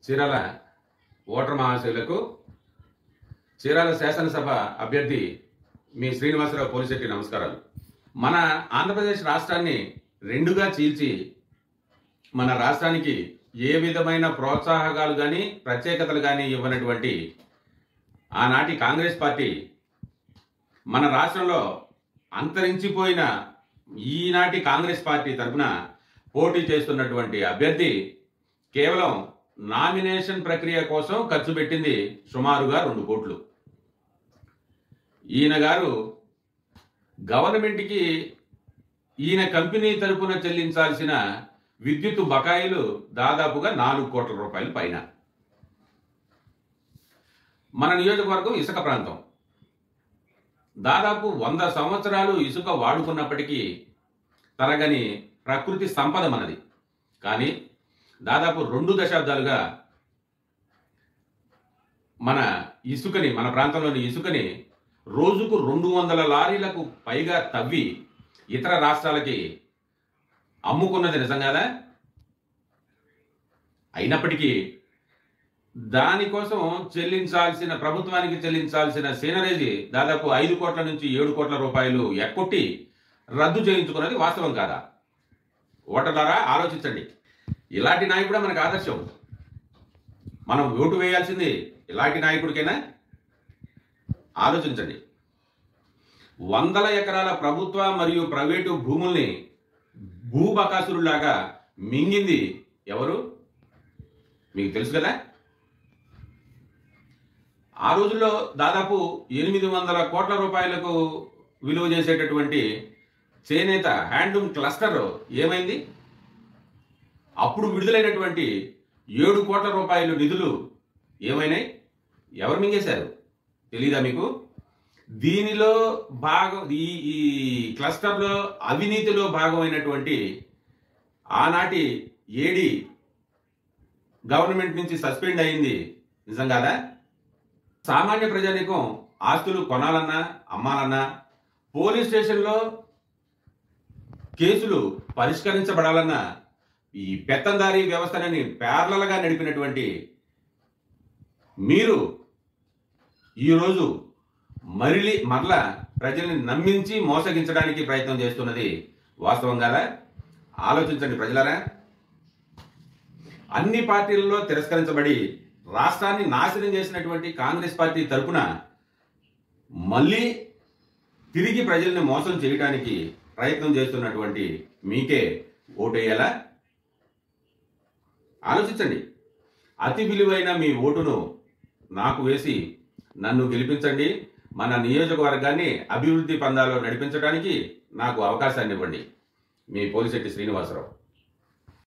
Chirala voter మహాశయులకు Chirala శాసనసభ అభ్యర్థి మీ శ్రీనివాసరావు పోలిశెట్టి నమస్కారాలు. మన ఆంధ్రప్రదేశ్ రాష్ట్రాన్ని రెండుగా చీల్చి మన రాష్ట్రానికి ఏ విధమైన ప్రోత్సాహకాలు కానీ ప్రత్యేకతలు కానీ ఇవ్వనటువంటి ఆనాటి కాంగ్రెస్ పార్టీ మన రాష్ట్రంలో అంతరించిపోయిన ఈనాటి కాంగ్రెస్ పార్టీ తరఫున పోటీ చేస్తున్నటువంటి అభ్యర్థి కేవలం నామినేషన్ ప్రక్రియ కోసం ఖర్చు పెట్టింది సుమారుగా 2 కోట్లు. ఈయన గారు గవర్నమెంట్కి ఈయన కంపెనీ తరపున చెల్లించాల్సిన విద్యుత్ బకాయిలు దాదాపుగా 4 కోట్ల రూపాయల పైన. మన నియోజకవర్గం ఇసుక ప్రాంతం. దాదాపు 100 సంవత్సరాలు ఇసుక వాడుకున్నప్పటికీ తరగని ప్రకృతి సంపద మనది. కానీ దాదాపు 2 దశాబ్దాలుగా మన ప్రాంతంలోని ఇసుకని రోజుకు 200 లారీలకు పైగా తవ్వి ఇతర రాష్ట్రాలకి అమ్ముకున్నది నిజం కాదా? అయినప్పటికీ దానికోసం ప్రభుత్వానికి చెల్లించాల్సిన సీనరేజీ దాదాపు 5 కోట్ల నుంచి 7 కోట్ల రూపాయలు ఎక్కొట్టి రద్దు చేయించుకున్నది వాస్తవం కాదా? ఓటర్లారా ఆలోచించండి. ఇలాంటి నాయకుడే మనకు ఆదర్శం. మనం ఓటు వేయాల్సింది ఇలాంటి నాయకుడికైనా? ఆలోచించండి. 100 ఎకరాల ప్రభుత్వ మరియు ప్రైవేటు భూముల్ని భూబకాసురులాగా మింగింది ఎవరు? మీకు తెలుసు కదా. ఆ రోజుల్లో దాదాపు 800 కోట్ల రూపాయలకు విలువ చేసేటటువంటి చేనేత హ్యాండ్లూమ్ క్లస్టర్ ఏమైంది? అప్పుడు విడుదలైనటువంటి 7 కోట్ల రూపాయలు నిధులు ఏమైనాయి? ఎవరు మింగేశారు? తెలీదా మీకు? దీనిలో ఈ క్లస్టర్లో అవినీతిలో భాగమైనటువంటి ఆనాటి ఏడీ గవర్నమెంట్ నుంచి సస్పెండ్ అయింది నిజం కాదా? సామాన్య ప్రజానీకం ఆస్తులు కొనాలన్నా అమ్మాలన్నా పోలీస్ స్టేషన్లో కేసులు పరిష్కరించబడాలన్నా ఈ పెత్తందారీ వ్యవస్థని ప్యారలల్గా నడిపినటువంటి మీరు ఈరోజు మరలా ప్రజల్ని నమ్మించి మోసగించడానికి ప్రయత్నం చేస్తున్నది వాస్తవం కాదా? ఆలోచించండి ప్రజలారా. అన్ని పార్టీలలో తిరస్కరించబడి రాష్ట్రాన్ని నాశనం చేసినటువంటి కాంగ్రెస్ పార్టీ తరపున మళ్ళీ తిరిగి ప్రజల్ని మోసం చేయడానికి ప్రయత్నం చేస్తున్నటువంటి మీకే ఓటేయాలా? ఆలోచించండి. అతి విలువైన మీ ఓటును నాకు వేసి నన్ను గెలిపించండి. మన నియోజకవర్గాన్ని అభివృద్ధి పందాలో నడిపించడానికి నాకు అవకాశాన్ని ఇవ్వండి. మీ పోలిశెట్టి శ్రీనివాసరావు.